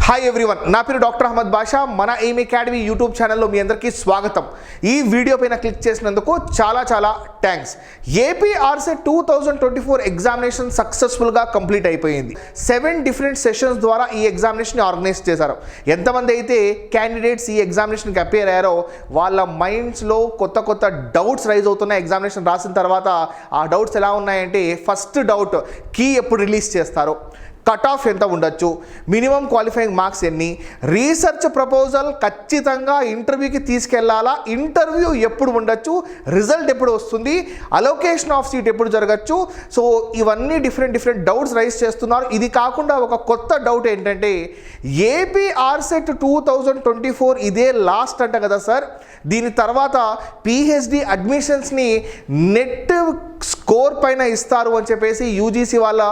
Hi everyone, నా పేరు doctor Ahmed బాషా. మన ఎయిమ్ అకాడమీ యూట్యూబ్ ఛానల్లో మీ అందరికీ స్వాగతం. ఈ వీడియో పైన క్లిక్ చేసినందుకు చాలా థ్యాంక్స్. ఏపీ ఆర్సెట్ 2024 ఎగ్జామినేషన్ సక్సెస్ఫుల్గా కంప్లీట్ అయిపోయింది. 7 డిఫరెంట్ సెషన్స్ ద్వారా ఈ ఎగ్జామినేషన్ ఆర్గనైజ్ చేశారు. ఎంతమంది అయితే క్యాండిడేట్స్ ఈ ఎగ్జామినేషన్కి అపేర్ అయ్యారో వాళ్ళ మైండ్స్లో కొత్త డౌట్స్ రైజ్ అవుతున్నాయి. ఎగ్జామినేషన్ రాసిన తర్వాత ఆ డౌట్స్ ఎలా ఉన్నాయంటే, ఫస్ట్ డౌట్, కీ ఎప్పుడు రిలీజ్ చేస్తారు, కట్ ఆఫ్ ఎంత ఉండొచ్చు, మినిమం క్వాలిఫైయింగ్ మార్క్స్ ఎన్ని, రీసెర్చ్ ప్రపోజల్ ఖచ్చితంగా ఇంటర్వ్యూకి తీసుకెళ్లాలా, ఇంటర్వ్యూ ఎప్పుడు ఉండొచ్చు, రిజల్ట్ ఎప్పుడు వస్తుంది, అలొకేషన్ ఆఫ్ సీట్ ఎప్పుడు జరగచ్చు. సో ఇవన్నీ డిఫరెంట్ డౌట్స్ రైజ్ చేస్తున్నారు. ఇది కాకుండా ఒక కొత్త డౌట్ ఏంటంటే, ఏపీ ఆర్సెట్ 2024 ఇదే లాస్ట్ అంట కదా సార్, దీని తర్వాత పిహెచ్డి అడ్మిషన్స్ని నెట్ స్కోర్ పైన ఇస్తారు అని చెప్పేసి యూజీసీ వాళ్ళ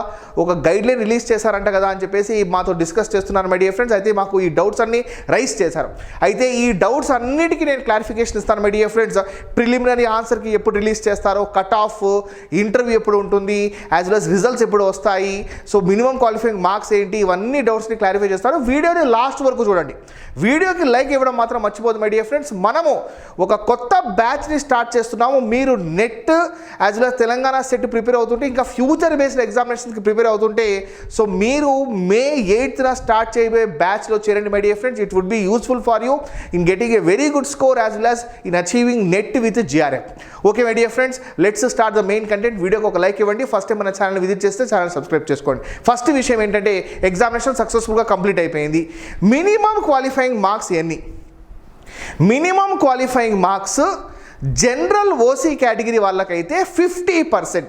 ఒక గైడ్లైన్ రిలీజ్ చేశారంట కదా అని చెప్పేసి మాతో డిస్కస్ చేస్తున్నారు మై డియర్ ఫ్రెండ్స్. అయితే మాకు ఈ డౌట్స్ అన్నీ రైజ్ చేశారు. అయితే ఈ డౌట్స్ అన్నిటికీ నేను క్లారిఫికేషన్ ఇస్తాను మై డియర్ ఫ్రెండ్స్. ప్రిలిమినరీ ఆన్సర్కి ఎప్పుడు రిలీజ్ చేస్తారో, కట్ ఆఫ్, ఇంటర్వ్యూ ఎప్పుడు ఉంటుంది, యాజ్ వెల్ as రిజల్ట్స్ ఎప్పుడు వస్తాయి, సో మినిమం క్వాలిఫైయింగ్ మార్క్స్ ఏంటి, ఇవన్నీ డౌట్స్ని క్లారిఫై చేస్తాను. వీడియోని లాస్ట్ వరకు చూడండి. వీడియోకి లైక్ ఇవ్వడం మాత్రం మర్చిపోదు మై డియర్ ఫ్రెండ్స్. మనము ఒక కొత్త బ్యాచ్ని స్టార్ట్ చేస్తున్నాము. మీరు NET as well as Telangana SET prepare అవుతుంటే, ఇంకా ఫ్యూచర్ బేస్డ్ ఎగ్జామినేషన్స్కి ప్రిపేర్ అవుతుంటే, సో మీరు May 8th స్టార్ట్ చేయబోయే బ్యాచ్లో చేరండి my dear friends. It would be useful for you in getting a very good score as well as in achieving NET with JRF. Okay my dear friends, let's start the main content. వీడియోకి ఒక like ఇవ్వండి. First time మన channel visit చేస్తే channel subscribe చేసుకోండి. First విషయం ఏంటంటే, examination సక్సెస్ఫుల్గా complete అయిపోయింది. మినిమం క్వాలిఫైయింగ్ మార్క్స్ ఎన్ని? Minimum qualifying marks general OC category వాళ్ళకైతే 50%.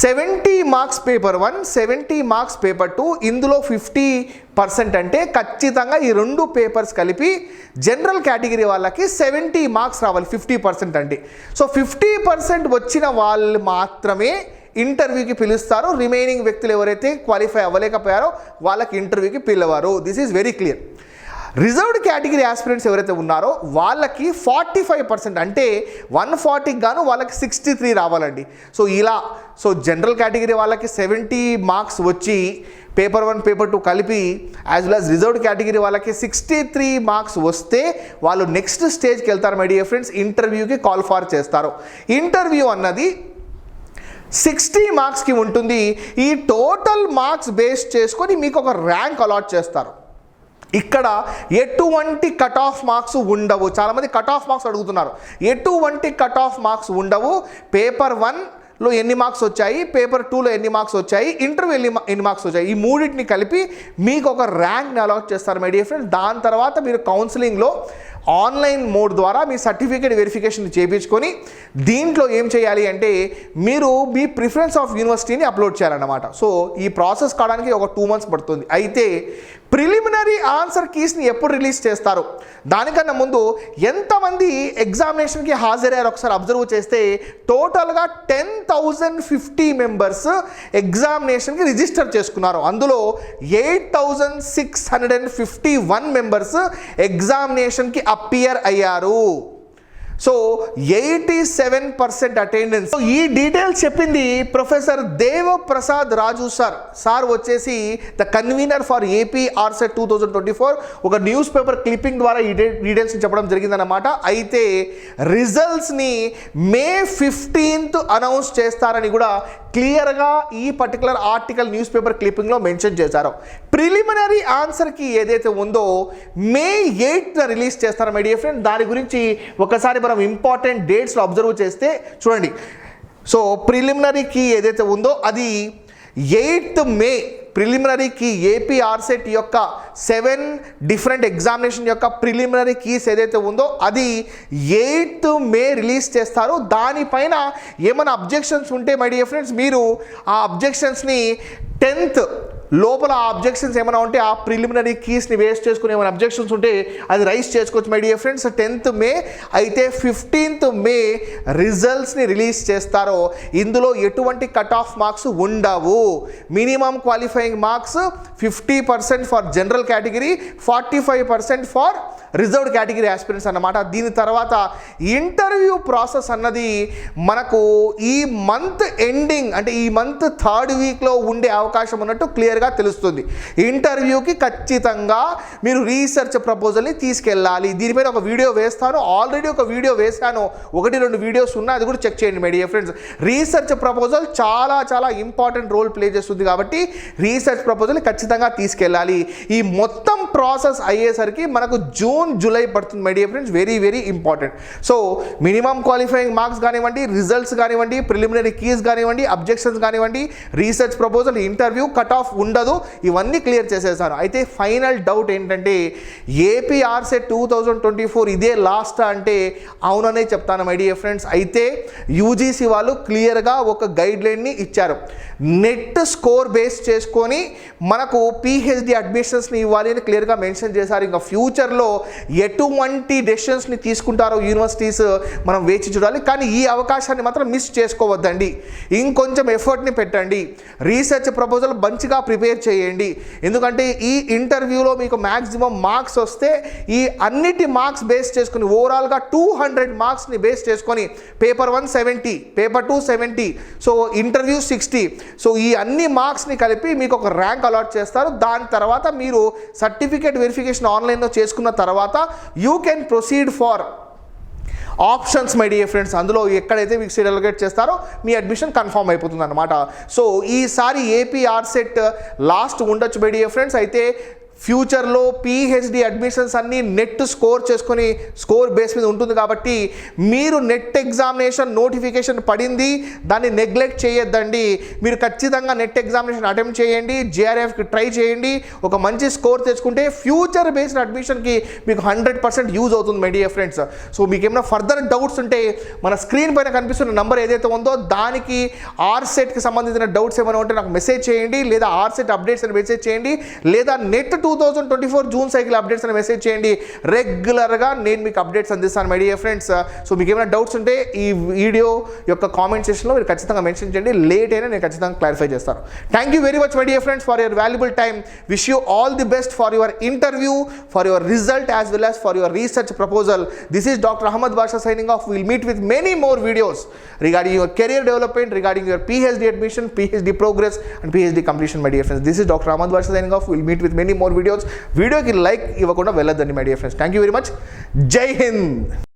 70 మార్క్స్ పేపర్ 1, 70 మార్క్స్ పేపర్ 2, ఇందులో 50% అంటే ఖచ్చితంగా ఈ 2 పేపర్స్ కలిపి జనరల్ కేటగిరీ వాళ్ళకి 70 మార్క్స్ రావాలి. 50% అంటే, సో 50% వచ్చిన వాళ్ళు మాత్రమే ఇంటర్వ్యూకి పిలుస్తారు. రిమైనింగ్ వ్యక్తులు ఎవరైతే క్వాలిఫై అవ్వలేకపోయారో వాళ్ళకి ఇంటర్వ్యూకి పిలవరు. This is very clear. Reserved category aspirants ఎవరైతే ఉన్నారో వాళ్ళకి 45%, అంటే 140కి గాను వాళ్ళకి 63 రావాలండి. సో జనరల్ కేటగిరీ వాళ్ళకి 70 మార్క్స్ వచ్చి పేపర్ 1 పేపర్ 2 కలిపి, as well as reserved category వాళ్ళకి 63 మార్క్స్ వస్తే వాళ్ళు నెక్స్ట్ స్టేజ్కి వెళ్తారు మై డియర్ ఫ్రెండ్స్. ఇంటర్వ్యూకి కాల్ ఫార్ చేస్తారు. ఇంటర్వ్యూ అన్నది 60 మార్క్స్కి ఉంటుంది. ఈ టోటల్ మార్క్స్ బేస్ చేసుకొని మీకు ఒక ర్యాంక్ అలాట్ చేస్తారు. ఇక్కడ ఎటువంటి కట్ ఆఫ్ మార్క్స్ ఉండవు. చాలామంది కట్ ఆఫ్ మార్క్స్ అడుగుతున్నారు. ఎటువంటి కట్ ఆఫ్ మార్క్స్ ఉండవు. పేపర్ 1లో ఎన్ని మార్క్స్ వచ్చాయి, పేపర్ 2లో ఎన్ని మార్క్స్ వచ్చాయి, ఇంటర్వ్యూ ఎన్ని మార్క్స్ వచ్చాయి, ఈ మూడింటిని కలిపి మీకు ఒక ర్యాంక్ని అలాట్ చేస్తారు మై డియర్ ఫ్రెండ్స్. దాని తర్వాత మీరు కౌన్సిలింగ్లో ఆన్లైన్ మోడ్ ద్వారా మీ సర్టిఫికేట్ వెరిఫికేషన్ చేయించుకొని, దీంట్లో ఏం చేయాలి అంటే, మీరు మీ ప్రిఫరెన్స్ ఆఫ్ యూనివర్సిటీని అప్లోడ్ చేయాలన్నమాట. సో ఈ ప్రాసెస్ కావడానికి ఒక 2 months పడుతుంది. అయితే ప్రిలిమినరీ ఆన్సర్ కీస్ని ఎప్పుడు రిలీజ్ చేస్తారు, దానికన్నా ముందు ఎంతమంది ఎగ్జామినేషన్కి హాజరయ్యారు ఒకసారి అబ్జర్వ్ చేస్తే, టోటల్గా 10,050 మెంబర్స్ ఎగ్జామినేషన్కి రిజిస్టర్ చేసుకున్నారు. అందులో 8,651 మెంబర్స్ ఎగ్జామినేషన్కి అపియర్ అయ్యారు. So 87% attendance. ఈ డీటెయిల్స్ చెప్పింది ప్రొఫెసర్ దేవప్రసాద్ రాజు సార్ వచ్చేసి ద కన్వీనర్ ఫర్ ఏపీ ఆర్సెట్ 2024 ఒక న్యూస్ పేపర్ క్లిప్పింగ్ ద్వారా ఈ డీటెయిల్స్ని చెప్పడం జరిగిందన్నమాట. అయితే రిజల్ట్స్ని May 15th అనౌన్స్ చేస్తారని కూడా క్లియర్గా ఈ పర్టికులర్ ఆర్టికల్ న్యూస్ పేపర్ క్లిప్పింగ్లో మెన్షన్ చేశారు. ప్రిలిమినరీ ఆన్సర్కి ఏదైతే ఉందో May 8th రిలీజ్ చేస్తారు మై డియర్ ఫ్రెండ్. దాని గురించి ఒకసారి మనం ఇంపార్టెంట్ డేట్స్లో అబ్జర్వ్ చేస్తే చూడండి. సో ప్రిలిమినరీకి ఏదైతే ఉందో అది 8th May. ప్రిలిమినరీకి ఏపీ ఆర్సెట్ యొక్క 7 డిఫరెంట్ ఎగ్జామినేషన్ యొక్క ప్రిలిమినరీ కీస్ ఏదైతే ఉందో అది 8th May రిలీజ్ చేస్తారు. దానిపైన ఏమైనా అబ్జెక్షన్స్ ఉంటే మై డియర్ ఫ్రెండ్స్, మీరు ఆ అబ్జెక్షన్స్ని 10th లోపల ఆ అబ్జెక్షన్స్ ఏమైనా ఉంటే ఆ ప్రిలిమినరీ కీస్ని వేస్ట్ చేసుకుని ఏమైనా అబ్జెక్షన్స్ ఉంటే అది రైజ్ చేసుకోవచ్చు my dear friends. 10th May. అయితే 15th May రిజల్ట్స్ని రిలీజ్ చేస్తారో ఇందులో ఎటువంటి కట్ ఆఫ్ మార్క్స్ ఉండవు. Minimum qualifying marks 50% for general category, 45% for reserved category aspirants అన్నమాట. దీని తర్వాత ఇంటర్వ్యూ ప్రాసెస్ అన్నది మనకు ఈ మంత్ ఎండింగ్ అంటే ఈ మంత్ థర్డ్ వీక్లో ఉండే అవకాశం ఉన్నట్టు క్లియర్గా తెలుస్తుంది. ఇంటర్వ్యూకి ఖచ్చితంగా మీరు రీసెర్చ్ ప్రపోజల్ని తీసుకెళ్ళాలి. దీనిపైన ఒక వీడియో వేస్తాను, ఆల్రెడీ ఒక వీడియో వేశాను, 1-2 వీడియోస్ ఉన్నాయి, అది కూడా చెక్ చేయండి my dear friends. Research proposal చాలా చాలా ఇంపార్టెంట్ రోల్ ప్లే చేస్తుంది కాబట్టి రీసెర్చ్ ప్రపోజల్ ఖచ్చితంగా తీసుకెళ్ళాలి. ఈ మొత్తం ప్రాసెస్ అయ్యేసరికి మనకు జూన్ జూలై పడుతుంది my dear friends. Very very important. So minimum qualifying marks కానివ్వండి, రిజల్ట్స్ కానివ్వండి, ప్రిలిమినరీ కీస్ కానివ్వండి, అబ్జెక్షన్స్ కానివ్వండి, research proposal, interview, cut off ఉండదు, ఇవన్నీ క్లియర్ చేసేసాను. అయితే ఫైనల్ డౌట్ ఏంటంటే ఏపీ ఆర్సెట్ 2024 ఇదే లాస్ట్ అంటే అవుననే చెప్తాను మై డియర్ ఫ్రెండ్స్. అయితే యూజీసీ వాళ్ళు క్లియర్గా ఒక గైడ్ లైన్ని ఇచ్చారు. నెట్ స్కోర్ బేస్ చేసుకొని మనకు పిహెచ్డి అడ్మిషన్స్ని ఇవ్వాలి అని క్లియర్గా మెన్షన్ చేశారు. ఇంకా ఫ్యూచర్లో ఎటువంటి డెసిషన్స్ని తీసుకుంటారో యూనివర్సిటీస్ మనం వేచి చూడాలి. కానీ ఈ అవకాశాన్ని మాత్రం మిస్ చేసుకోవద్దండి. ఇంకొంచెం ఎఫర్ట్ని పెట్టండి, రీసెర్చ్ ప్రపోజల్ మంచిగా ప్రిపేర్ చేయండి. ఎందుకంటే ఈ ఇంటర్వ్యూలో మీకు మ్యాక్సిమం మార్క్స్ వస్తే ఈ అన్నిటి మార్క్స్ బేస్ చేసుకుని ఓవరాల్గా 200 మార్క్స్ని బేస్ చేసుకొని paper 1 70, paper 2 70, so interview 60, so ఈ అన్ని మార్క్స్ని కలిపి మీకు ఒక ర్యాంక్ అలాట్ చేస్తారు. దాని తర్వాత మీరు సర్టిఫికేట్ వెరిఫికేషన్ ఆన్లైన్లో చేసుకున్న తర్వాత you can proceed for options my dear friends. అందులో ఎక్కడైతే మీకు సీట్ అలొకేట్ చేస్తారో మీ అడ్మిషన్ కన్ఫర్మ్ అయిపోతుంది అనమాట. సో ఈసారి ఏపీ ఆర్సెట్ లాస్ట్ ఉండొచ్చు మై డియర్ ఫ్రెండ్స్. అయితే ఫ్యూచర్లో పిహెచ్డి అడ్మిషన్స్ అన్నీ నెట్ స్కోర్ చేసుకొని స్కోర్ బేస్ మీద ఉంటుంది కాబట్టి మీరు నెట్ ఎగ్జామినేషన్ నోటిఫికేషన్ పడింది, దాన్ని నెగ్లెక్ట్ చేయొద్దండి. మీరు ఖచ్చితంగా నెట్ ఎగ్జామినేషన్ అటెంప్ట్ చేయండి, జేఆర్ఎఫ్కి ట్రై చేయండి. ఒక మంచి స్కోర్ తెచ్చుకుంటే ఫ్యూచర్ బేస్డ్ అడ్మిషన్కి మీకు 100% యూజ్ అవుతుంది మై డియర్ ఫ్రెండ్స్. సో మీకు ఏమైనా ఫర్దర్ డౌట్స్ ఉంటే మన స్క్రీన్ పైన కనిపిస్తున్న నెంబర్ ఏదైతే ఉందో దానికి ఆర్సెట్కి సంబంధించిన డౌట్స్ ఏమైనా ఉంటే నాకు మెసేజ్ చేయండి, లేదా ఆర్సెట్ అప్డేట్స్ అని మెసేజ్ చేయండి, లేదా నెట్ 2024 జూన్ సైకిల్ అప్డేట్స్ అని మెసేజ్ చేయండి. రెగ్యులర్గా నేను మీకు అప్డేట్స్ అందిస్తాను మై డియర్ ఫ్రెండ్స్. సో మీకు ఏమైనా డౌట్స్ ఉంటే ఈ వీడియో యొక్క కామెంట్ సెక్షన్లో మీరు ఖచ్చితంగా మెన్షన్ చేయండి. లేట్ అయినా నేను ఖచ్చితంగా క్లారిఫై చేస్తాను. Thank you very much my dear friends for your valuable time. Wish you all the best for your interview, for your result as well as for your research proposal. This is Dr. Ahmed Basha signing off. We'll meet with many more videos regarding your career development, regarding your PhD admission, PhD progress and PhD completion my dear friends. This is Dr. Ahmed Basha signing off. We'll meet with many more videos. వీడియోకి like ఇవ్వకుండా వెళ్ళొద్దండి my dear friends. Thank you very much. జై హింద్.